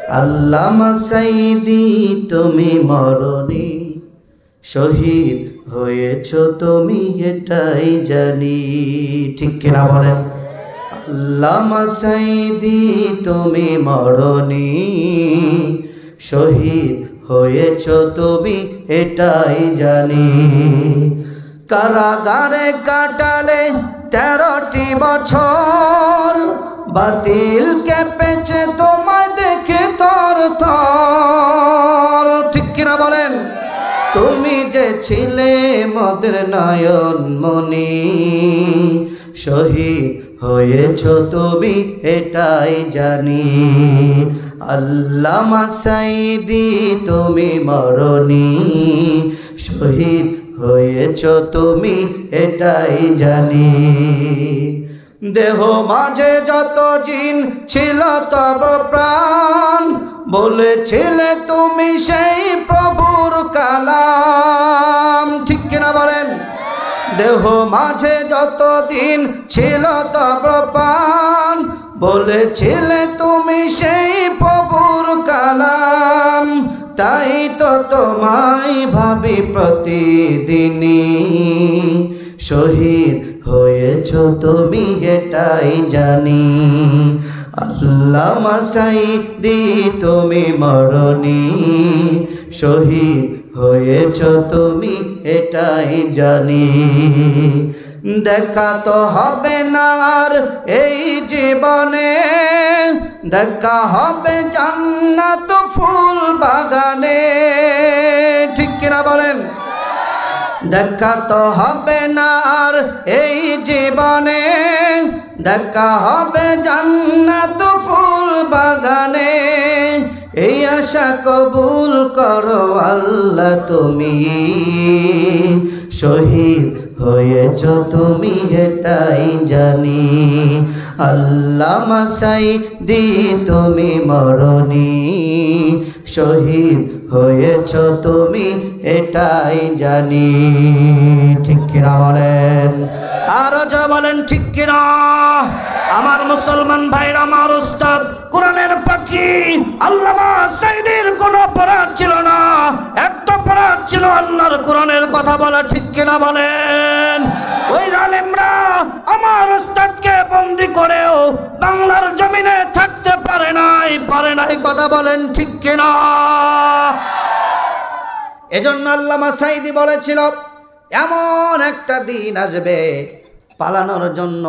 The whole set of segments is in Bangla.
আল্লামা সাইদি তুমি মরণি শহীদ হয়েছ তুমি এটাই জানি। ঠিক কিনা বলেন? আল্লামা সাইদি তুমি মরণি শহীদ হয়েছ তুমি এটাই জানি। কারাগারে কাটালে 13টি বছর, বাতিল কেঁপেছে তোমায় দেখে থর থর। ঠিক কিনা বলেন? তুমি যে ছিলে মোদের নয়ন মনি শহীদ হয়েছ তুমি এটাই জানি। আল্লামা সাইদি তুমি মরণি শহীদ হয়েছ তুমি এটাই জানি। দেহ মাঝে যত জিন ছিল তব প্রাণ, বলেছিলে তুমি সেই প্রভুর কালাম। ঠিক কিনা বলেন? দেহ মাঝে যত দিন ছিল তব প্রাণ, বলেছিলে তুমি সেই প্রভুর কালাম। তাই তো তোমায় ভাবি প্রতিদিনই শহীদ হয়েছ তুমি এটাই জানি। আল্লামা সাইদি তুমি মরণি শহীদ হয়েছ তুমি এটাই জানি। দেখা তো হবে না আর এই জীবনে, দেখা হবে জান্নাত ফুল বাগানে। ঠিক কিনা বলেন? দেখা তো হবে না আর এই জীবনে, দেখা হবে জান্নাত ফুল বাগানে। এই আশা কবুল করো আল্লাহ তুমি শহীদ হয়েছ তুমি এটাই জানি। আল্লামা সাইদি তুমি মরণি শহীদ হয়েছ তুমি এটাই জানি। ঠিক কিনা বলেন? আরো যা বলেন ঠিক কিনা? আমার মুসলমান ভাইরা, আমার উস্তাদ কোরআনের পাখি আল্লামা সাইদির কোনো অপরাধ ছিল না, একটা অপরাধ ছিল আল্লাহর কোরআনের কথা বলা। ঠিক কিনা বলেন? ওই জালেমরা আমার উস্তাদকে বন্দি করেও বাংলার জমিনে থাকতে পারে নাই কথা বলেন ঠিক কিনা? এজন্য আল্লামা সাইদি বলেছিল এমন একটা দিন আসবে পালানোর জন্য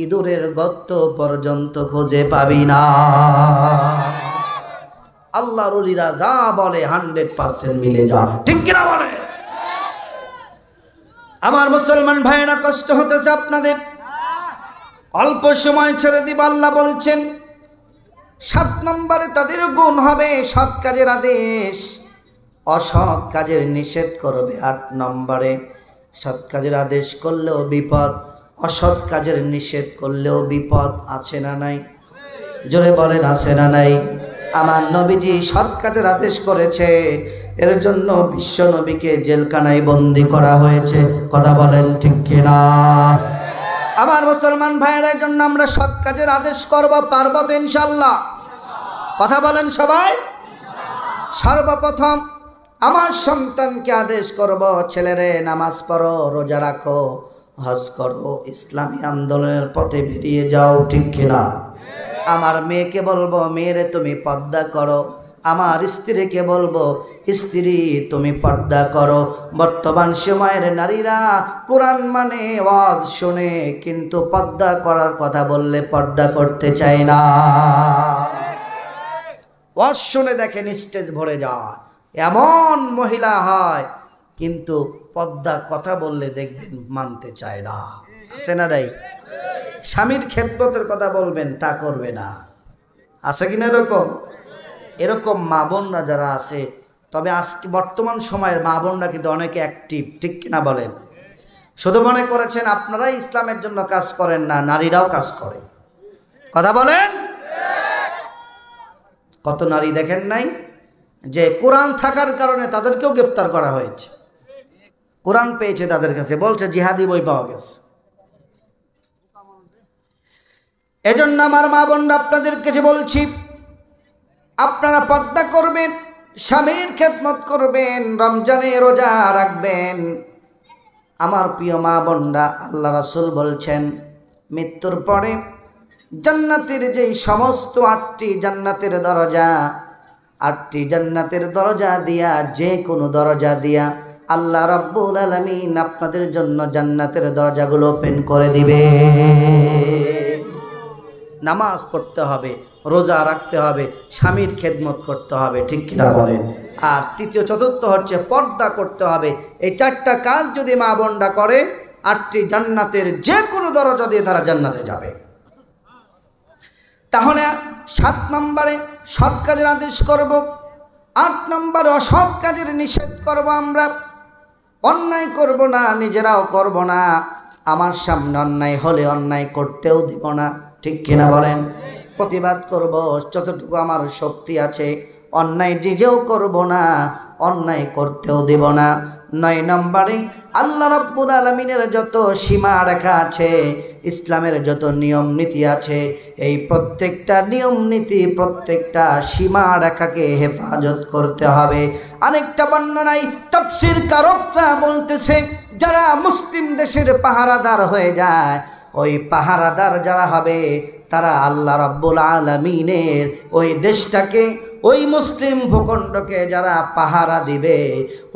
ইঁদুরের গর্ত পর্যন্ত খুঁজে পাবি না। আল্লাহর ওলিরা যা বলে 100% মিলে যা। ঠিক কিনা বলে? আমার মুসলমান ভাইরা, কষ্ট হতেছে আপনাদের, অল্প সময় ছেড়ে দিব। আল্লাহ বলছেন 7 নম্বরে তাদের গুণ হবে সৎ কাজের আদেশ, অসৎ কাজের নিষেধ করবে। 8 নম্বরে সৎ কাজের আদেশ করলেও বিপদ, অসৎ কাজের নিষেধ করলেও বিপদ। আছে না নাই? জোরে বলেন আছে না নাই? আমার নবীজি সৎ কাজের আদেশ করেছে, এর জন্য বিশ্ব নবীকে জেলখানায় বন্দি করা হয়েছে। কথা বলেন ঠিক কিনা? আমার মুসলমান ভাইয়ের জন্য আমরা সৎ কাজের আদেশ করব, পারবো তো ইনশাআল্লাহ? কথা বলেন সবাই। সর্বপ্রথম আমার সন্তানকে আদেশ করব, ছেলেরে নামাজ পড়ো, রোজা রাখো, হজ করো, ইসলামী আন্দোলনের পথে বেরিয়ে যাও। ঠিক কিনা? আমার মেয়েকে বলবো, মেয়েরে তুমি পর্দা করো। আমার স্ত্রীকে বলবো, স্ত্রী তুমি পর্দা করো। বর্তমান সময়ের নারীরা কোরআন মানে ওয়াজ শুনে, কিন্তু পর্দা করার কথা বললে পর্দা করতে চায় না। ওয়াজ শুনে দেখেন স্টেজ ভরে যায়, এমন মহিলা হয়, কিন্তু পর্দা কথা বললে দেখবেন মানতে চায় না। আছে না নাই? স্বামীর খেদমতের কথা বলবেন, তা করবে না। আছে কিনা এরকম? এরকম মা বোনরা যারা আছে, তবে আজকে বর্তমান সময়ের মা বোনরা কিন্তু অনেকে অ্যাক্টিভ। ঠিক কিনা বলেন? শুধু মনে করেছেন আপনারাই ইসলামের জন্য কাজ করেন না, নারীরাও কাজ করে। কথা বলেন। কত নারী দেখেন নাই যে কোরআন থাকার কারণে তাদেরকেও গ্রেফতার করা হয়েছে। কোরআন পেয়েছে তাদের কাছে, বলছে জিহাদি বই পাওয়া গেছে। এজন্য আমার মা বোনরা আপনাদের কাছে বলছি, আপনারা পর্দা করবেন, স্বামীর খেদমত করবেন, রমজানে রোজা রাখবেন। আমার প্রিয় মা বোনরা, আল্লাহ রাসূল বলছেন মৃত্যুর পরে জান্নাতের যেই সমস্ত 8টি জান্নাতের দরজা, 8টি জান্নাতের দরজা দিয়া, যে কোনো দরজা দিয়া আল্লাহ রাব্বুল আলামিন আপনাদের জন্য জান্নাতের দরজাগুলো ওপেন করে দিবে। নামাজ পড়তে হবে, রোজা রাখতে হবে, স্বামীর খেদমত করতে হবে, ঠিক কিনা বলেন? আর তৃতীয় চতুর্থ হচ্ছে পর্দা করতে হবে। এই 4টা কাজ যদি মা বোনরা করে, 8টি জান্নাতের যে কোনো দরজা দিয়ে তারা জান্নাতে যাবে। তাহলে 7 নম্বরে সৎ কাজের আদেশ করব, 8 নম্বরে অসৎ কাজের নিষেধ করব। আমরা অন্যায় করব না, নিজেরাও করব না, আমার সামনে অন্যায় হলে অন্যায় করতেও দিব না, ঠিক কিনা বলেন? প্রতিবাদ করব যতটুকু আমার শক্তি আছে, অন্যায় নিজেও করব না, অন্যায় করতেও দেব না। 9 নম্বরে আল্লাহ রাব্বুল আলামিনের যত সীমা রেখা আছে, ইসলামের যত নিয়ম নীতি আছে, এই প্রত্যেকটা নিয়ম নীতি, প্রত্যেকটা সীমা রেখাকে হেফাজত করতে হবে। আরেকটা বর্ণনায় তাফসীর কারকরা বলতেছে, যারা মুসলিম দেশের পাহারাদার হয়ে যায়, ওই পাহারাদার যারা হবে তারা আল্লাহ রাব্বুল আলামিনের ওই দেশটাকে, ওই মুসলিম ভূখণ্ডকে যারা পাহারা দিবে,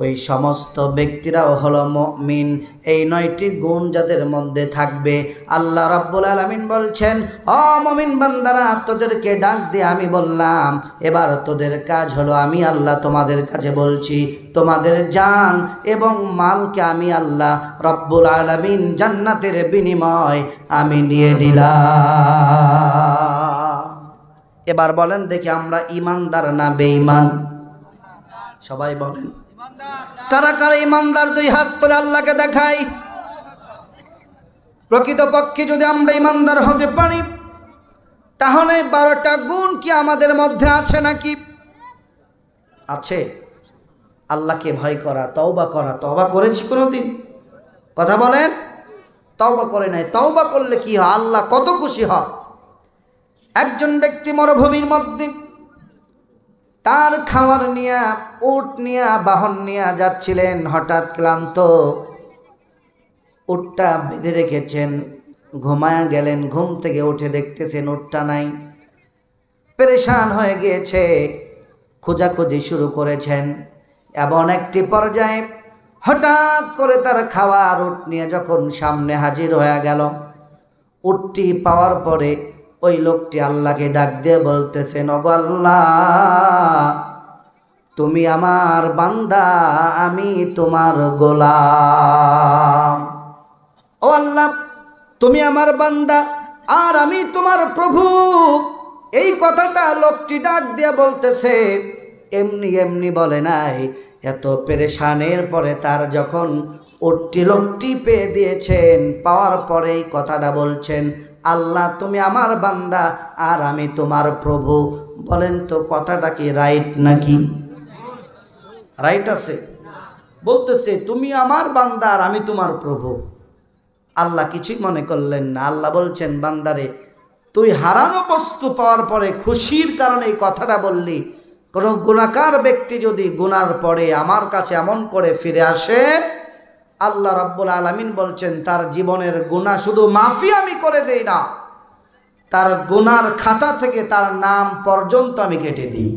ওই সমস্ত ব্যক্তিরাও হলো মুমিন। এই 9টি গুণ যাদের মধ্যে থাকবে, আল্লাহ রাব্বুল আলামিন বলছেন, ও মুমিন বান্দারা, তোদেরকে ডাক দিয়ে আমি বললাম, এবার তোদের কাজ হলো, আমি আল্লাহ তোমাদের কাছে বলছি, তোমাদের জান এবং মালকে আমি আল্লাহ রাব্বুল আলামিন জান্নাতের বিনিময় আমি নিয়ে নিলাম। এবার বলেন দেখি, আমরা ইমানদার না বেঈমান? সবাই বলেন কারা কারা ইমানদার? 2 হাত তুলে আল্লাহকে দেখাই। প্রকৃতপক্ষে যদি আমরা ইমানদার হতে পারি, তাহলে 12টা গুণ কি আমাদের মধ্যে আছে নাকি? আছে। আল্লাহকে ভয় করা, তওবা করা। তওবা করেছি কোনোদিন? কথা বলেন। তওবা করে নাই। তওবা করলে কি হয়? আল্লাহ কত খুশি হয়। একজন ব্যক্তি মরুভূমির মধ্যে তার খাবার নিয়া, উট নিয়া, বাহন নিয়া যাচ্ছিলেন। হঠাৎ ক্লান্ত, উটটা বেঁধে রেখেছেন, ঘুমায়া গেলেন। ঘুম থেকে উঠে দেখতেছেন উটটা নাই, পেরেশান হয়ে গিয়েছে, খোঁজাখুঁজি শুরু করেছেন। এমন একটি পর্যায়ে হঠাৎ করে তার খাওয়ার উট নিয়ে যখন সামনে হাজির হয়ে গেল, উটটি পাওয়ার পরে ওই লোকটি আল্লাহকে ডাক দিয়ে বলতেছেন, ওগো আল্লাহ, তুমি আমার বান্দা, আমি তোমার গোলাম। ও আল্লাহ, তুমি আমার বান্দা আর আমি তোমার প্রভু। এই কথাটা লোকটি ডাক দিয়ে বলতেছে, এমনি এমনি বলে নাই। এত পেরেশানের পরে তার যখন উটটি লোকটি পেয়ে দিয়েছেন, পাওয়ার পরে এই কথাটা বলছেন, আল্লাহ তুমি আমার বান্দা আর আমি তোমার প্রভু। বলেন তো কথাটা কি রাইট নাকি? রাইট আছে? বলতেছে তুমি আমার বান্দা আর আমি তোমার প্রভু। আল্লাহ কিছুই মনে করলেন না। আল্লাহ বলছেন, বান্দারে, তুই হারানো বস্তু পাওয়ার পরে খুশির কারণে এই কথাটা বললি। কোন গুনাহগার ব্যক্তি যদি গুনার পরে আমার কাছে এমন করে ফিরে আসে, আল্লাহ রাব্বুল আলামিন বলছেন তার জীবনের গুনাহ শুধু মাফি আমি করে দেই না, তার গুনার খাতা থেকে তার নাম পর্যন্ত আমি কেটে দিই।